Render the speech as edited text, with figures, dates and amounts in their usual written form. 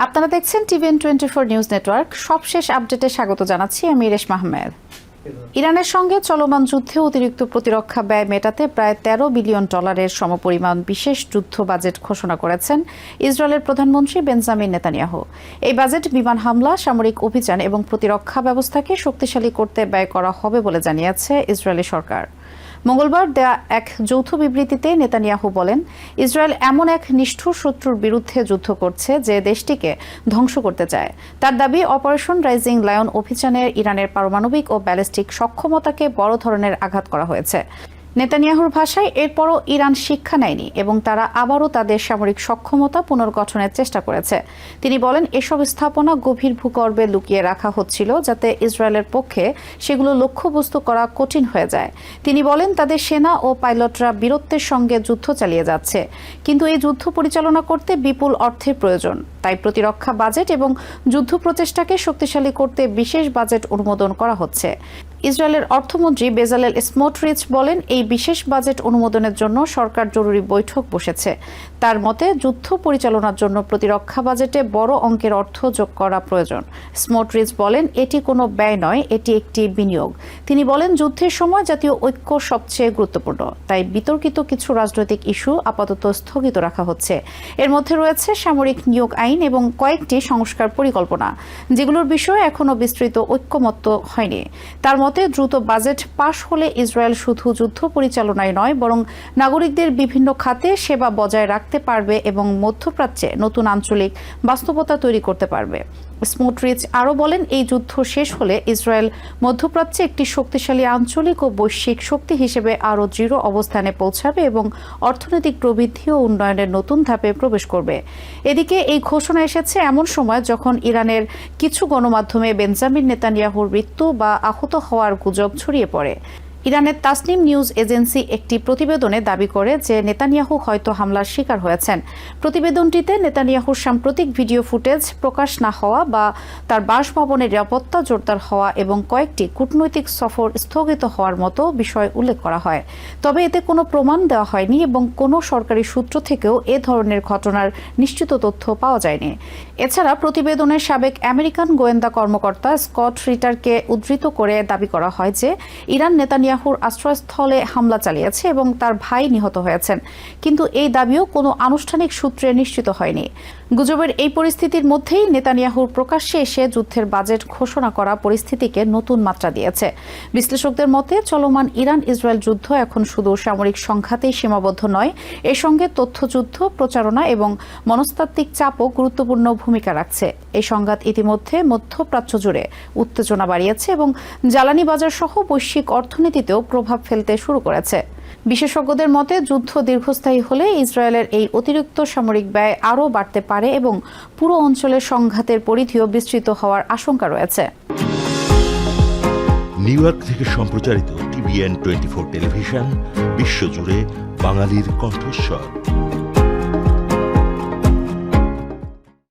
আপনারা দেখছেন TVN24 news network. সবশেষ আপডেটে স্বাগত জানাচ্ছি আমি রেশমা আহমেদ। ইরানের সঙ্গে চলমান যুদ্ধে অতিরিক্ত প্রতিরক্ষা ব্যয় মেটাতে প্রায় $13 বিলিয়ন সমপরিমাণ বিশেষ যুদ্ধ বাজেট ঘোষণা করেছেন ইসরায়েলের প্রধানমন্ত্রী বেঞ্জামিন নেতানিয়াহু। এই বাজেট বিমান হামলা, সামরিক অভিযান এবং প্রতিরক্ষা ব্যবস্থাকে শক্তিশালী করতে ব্যয় করা হবে বলে জানিয়েছে ইসরায়েলি সরকার। মঙ্গলবার দেয়া এক যৌথ বিবৃতিতে নেতানিয়াহু বলেন, ইসরায়েল এমন এক নিষ্ঠুর শত্রুর বিরুদ্ধে যুদ্ধ করছে যে দেশটিকে ধ্বংস করতে চায়। তার দাবি, অপারেশন রাইজিং লায়ন অভিযানে ইরানের পারমাণবিক ও ব্যালিস্টিক সক্ষমতাকে বড় ধরনের আঘাত করা হয়েছে। নেতানিয়াহুর ভাষায়, এরপরও ইরান শিক্ষা নেয়নি এবং তারা আবারও তাদের সামরিক সক্ষমতা পুনর্গঠনের চেষ্টা করেছে। তিনি বলেন, এসব স্থাপনা গভীর ভূগর্ভে লুকিয়ে রাখা হচ্ছিল যাতে ইসরায়েলের পক্ষে সেগুলো লক্ষ্যবস্তু করা কঠিন হয়ে যায়। তিনি বলেন, তাদের সেনা ও পাইলটরা বীরত্বের সঙ্গে যুদ্ধ চালিয়ে যাচ্ছে, কিন্তু এই যুদ্ধ পরিচালনা করতে বিপুল অর্থের প্রয়োজন। তাই প্রতিরক্ষা বাজেট এবং যুদ্ধ প্রচেষ্টাকে শক্তিশালী করতে বিশেষ বাজেট অনুমোদন করা হচ্ছে। ইসরায়েলের অর্থমন্ত্রী বেজালেল স্মোটরিচ বলেন, এই বিশেষ বাজেট অনুমোদনের জন্য সরকার জরুরি বৈঠক বসেছে। তার মতে, যুদ্ধ পরিচালনার জন্য প্রতিরক্ষা বাজেটে বড় অঙ্কের অর্থ যোগ করা প্রয়োজন। স্মোটরিচ বলেন, এটি কোনো ব্যয় নয়, এটি একটি বিনিয়োগ। তিনি বলেন, যুদ্ধের সময় জাতীয় ঐক্য সবচেয়ে গুরুত্বপূর্ণ, তাই বিতর্কিত কিছু রাজনৈতিক ইস্যু আপাতত স্থগিত রাখা হচ্ছে। এর মধ্যে রয়েছে সামরিক নিয়োগ আইন এবং কয়েকটি সংস্কার পরিকল্পনা, যেগুলোর বিষয়ে এখনও বিস্তৃত ঐক্যমত্য হয়নি। তার মতে, দ্রুত বাজেট পাশ হলে ইসরায়েল শুধু যুদ্ধ পরিচালনায় নয়, বরং নাগরিকদের বিভিন্ন খাতে সেবা বজায় রাখতে পারবে এবং মধ্যপ্রাচ্যে নতুন আঞ্চলিক বাস্তবতা তৈরি করতে পারবে। স্মোটরিচ আরও বলেন, এই যুদ্ধ শেষ হলে ইসরায়েল মধ্যপ্রাচ্যে একটি শক্তিশালী আঞ্চলিক ও বৈশ্বিক শক্তি হিসেবে আরও দৃঢ় অবস্থানে পৌঁছাবে এবং অর্থনৈতিক প্রবৃদ্ধি ও উন্নয়নের নতুন ধাপে প্রবেশ করবে। এদিকে এই ঘোষণা এসেছে এমন সময় যখন ইরানের কিছু গণমাধ্যমে বেঞ্জামিন নেতানিয়াহুর মৃত্যু বা আহত হওয়ার গুজব ছড়িয়ে পড়ে। ইরানের তাসনিম নিউজ এজেন্সি একটি প্রতিবেদনে দাবি করে যে নেতানিয়াহু হয়তো হামলার শিকার হয়েছেন। প্রতিবেদনটিতে নেতানিয়াহুর সাম্প্রতিক ভিডিও ফুটেজ প্রকাশ না হওয়া বা তার বাসভবনের নিরাপত্তা জোরদার হওয়া এবং কয়েকটি কূটনৈতিক সফর স্থগিত হওয়ার মতো বিষয় উল্লেখ করা হয়। তবে এতে কোনো প্রমাণ দেওয়া হয়নি এবং কোনো সরকারি সূত্র থেকেও এ ধরনের ঘটনার নিশ্চিত তথ্য পাওয়া যায়নি। এছাড়া প্রতিবেদনের সাবেক আমেরিকান গোয়েন্দা কর্মকর্তা স্কট রিটারকে উদ্ধৃত করে দাবি করা হয় যে ইরান নেতানিয়াহুর আশ্রয়স্থলে হামলা চালিয়েছে এবং তার ভাই নিহত হয়েছেন, কিন্তু এই দাবিও কোনো আনুষ্ঠানিক সূত্রে নিশ্চিত হয়নি। গুজবের এই পরিস্থিতির মধ্যেই নেতানিয়াহুর প্রকাশ্যে এসে যুদ্ধের বাজেট ঘোষণা করা পরিস্থিতিকে নতুন মাত্রা দিয়েছে। বিশ্লেষকদের মতে, চলমান ইরান ইসরায়েল যুদ্ধ এখন শুধু সামরিক সংঘাতেই সীমাবদ্ধ নয়, এর সঙ্গে তথ্যযুদ্ধ, প্রচারণা এবং মনস্তাত্ত্বিক চাপও গুরুত্বপূর্ণ ভূমিকা রাখছে। এই সংঘাত ইতিমধ্যে মধ্যপ্রাচ্য জুড়ে উত্তেজনা বাড়িয়েছে এবং জ্বালানি বাজার সহ বৈশ্বিক অর্থনীতিতেও প্রভাব ফেলতে শুরু করেছে। বিশেষজ্ঞদের মতে, যুদ্ধ দীর্ঘস্থায়ী হলে ইসরায়েলের এই অতিরিক্ত সামরিক ব্যয় আরও বাড়তে পারে এবং পুরো অঞ্চলের সংঘাতের পরিধিও বিস্তৃত হওয়ার আশঙ্কা রয়েছে। নিউ ইয়র্ক থেকে সম্প্রচারিত TVN24 টেলিভিশন বিশ্বজুড়ে বাঙালির কণ্ঠস্বর।